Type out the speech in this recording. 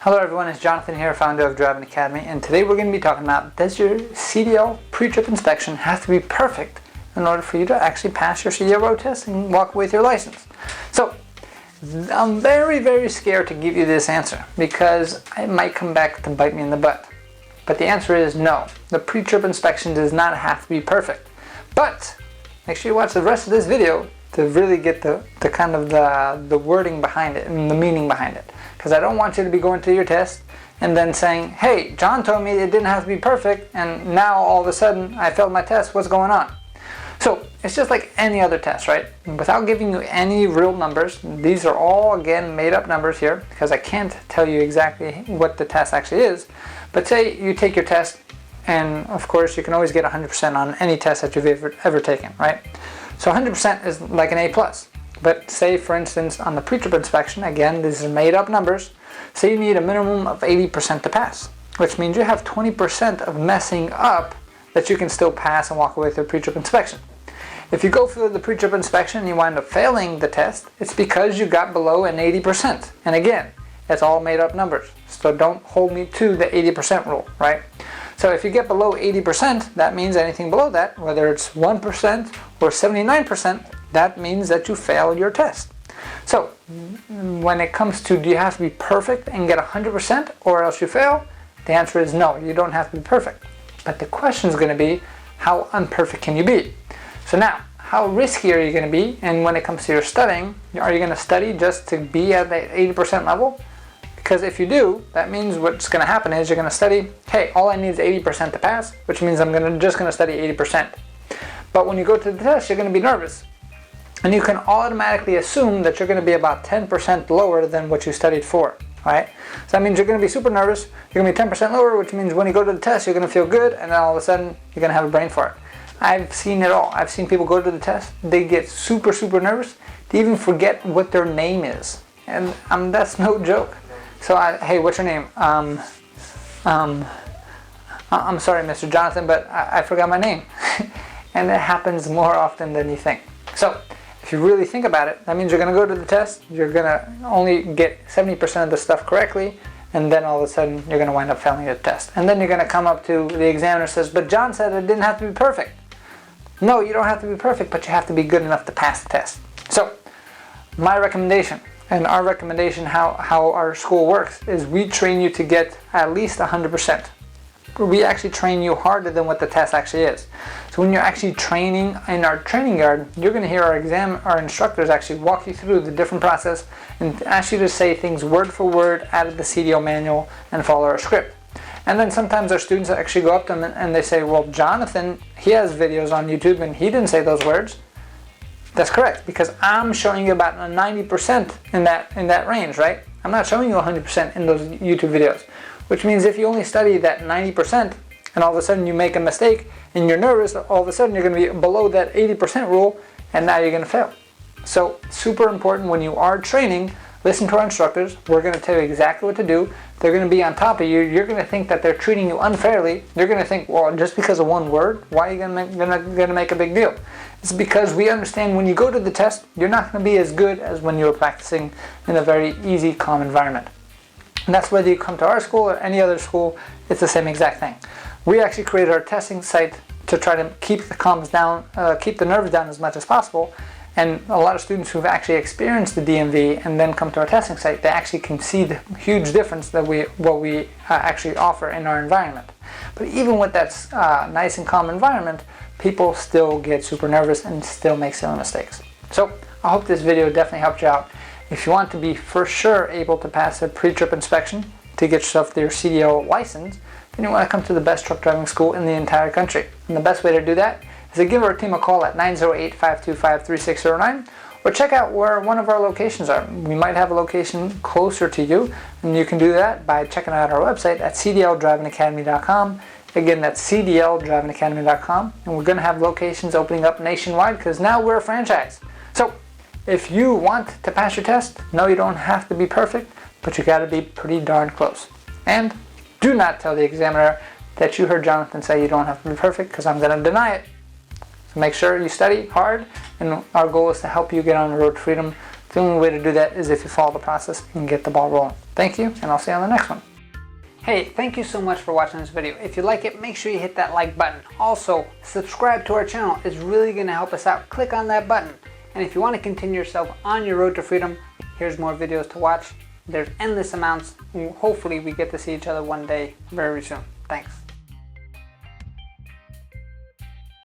Hello everyone, it's Jonathan here, founder of Driving Academy, and today we're going to be talking about, does your CDL pre-trip inspection have to be perfect in order for you to actually pass your CDL road test and walk away with your license? So, I'm very scared to give you this answer because it might come back to bite me in the butt. But the answer is no. The pre-trip inspection does not have to be perfect. But make sure you watch the rest of this video to really get the wording behind it and the meaning behind it. Because I don't want you to be going to your test and then saying, hey, John told me it didn't have to be perfect and now all of a sudden I failed my test, what's going on? So it's just like any other test, right? Without giving you any real numbers, these are all again made up numbers here because I can't tell you exactly what the test actually is. But say you take your test, and of course you can always get 100% on any test that you've ever taken, right? So 100% is like an A+. But say for instance on the pre-trip inspection, again these are made up numbers, say you need a minimum of 80% to pass, which means you have 20% of messing up that you can still pass and walk away with your pre-trip inspection. If you go through the pre-trip inspection and you wind up failing the test, it's because you got below an 80%. And again, it's all made up numbers, so don't hold me to the 80% rule, right? So if you get below 80%, that means anything below that, whether it's 1% or 79%, that means that you failed your test. So when it comes to do you have to be perfect and get 100% or else you fail, the answer is no, you don't have to be perfect. But the question is going to be, how unperfect can you be? So now, how risky are you going to be? And when it comes to your studying, are you going to study just to be at that 80% level? Because if you do, that means what's going to happen is you're going to study, hey, all I need is 80% to pass, which means I'm just going to study 80%. But when you go to the test, you're going to be nervous. And you can automatically assume that you're going to be about 10% lower than what you studied for, right? So that means you're going to be super nervous, you're going to be 10% lower, which means when you go to the test, you're going to feel good, and then all of a sudden, you're going to have a brain fart. I've seen it all. I've seen people go to the test, they get super nervous, they even forget what their name is. And that's no joke. So, hey, what's your name? I'm sorry, Mr. Jonathan, but I forgot my name. And it happens more often than you think. So, if you really think about it, that means you're going to go to the test, you're going to only get 70% of the stuff correctly, and then all of a sudden you're going to wind up failing the test. And then you're going to come up to the examiner says, but John said it didn't have to be perfect. No, you don't have to be perfect, but you have to be good enough to pass the test. So, my recommendation, and our recommendation how our school works, is we train you to get at least 100%. We actually train you harder than what the test actually is. So when you're actually training in our training yard, you're going to hear our instructors actually walk you through the different process and ask you to say things word for word out of the CDL manual and follow our script. And then sometimes our students actually go up to them and they say, well, Jonathan, he has videos on YouTube and he didn't say those words. That's correct, because I'm showing you about 90% in that range, right? I'm not showing you 100% in those YouTube videos. Which means if you only study that 90% and all of a sudden you make a mistake and you're nervous, all of a sudden you're going to be below that 80% rule and now you're going to fail. So super important when you are training, listen to our instructors. We're going to tell you exactly what to do. They're going to be on top of you. You're going to think that they're treating you unfairly. You're going to think, well, just because of one word, why are you going to make a big deal? It's because we understand when you go to the test, you're not going to be as good as when you were practicing in a very easy, calm environment. And that's whether you come to our school or any other school, it's the same exact thing. We actually created our testing site to try to keep the nerves down as much as possible. And a lot of students who've actually experienced the DMV and then come to our testing site, they actually can see the huge difference that what we actually offer in our environment. But even with that nice and calm environment, people still get super nervous and still make silly mistakes. So I hope this video definitely helped you out. If you want to be for sure able to pass a pre-trip inspection to get yourself your CDL license, then you want to come to the best truck driving school in the entire country. And the best way to do that is to give our team a call at 908-525-3609 or check out where one of our locations are. We might have a location closer to you, and you can do that by checking out our website at cdldrivingacademy.com. Again, that's cdldrivingacademy.com, and we're going to have locations opening up nationwide because now we're a franchise. So if you want to pass your test, no, you don't have to be perfect, but you got to be pretty darn close. And do not tell the examiner that you heard Jonathan say you don't have to be perfect, because I'm going to deny it. So make sure you study hard, and our goal is to help you get on the road to freedom The only way to do that is if you follow the process and get the ball rolling. Thank you, and I'll see you on the next one. Hey, thank you so much for watching this video. If you like it, make sure you hit that like button. Also, subscribe to our channel. It's really going to help us out. Click on that button. And if you want to continue yourself on your road to freedom, here's more videos to watch. There's endless amounts. Hopefully we get to see each other one day very soon. Thanks.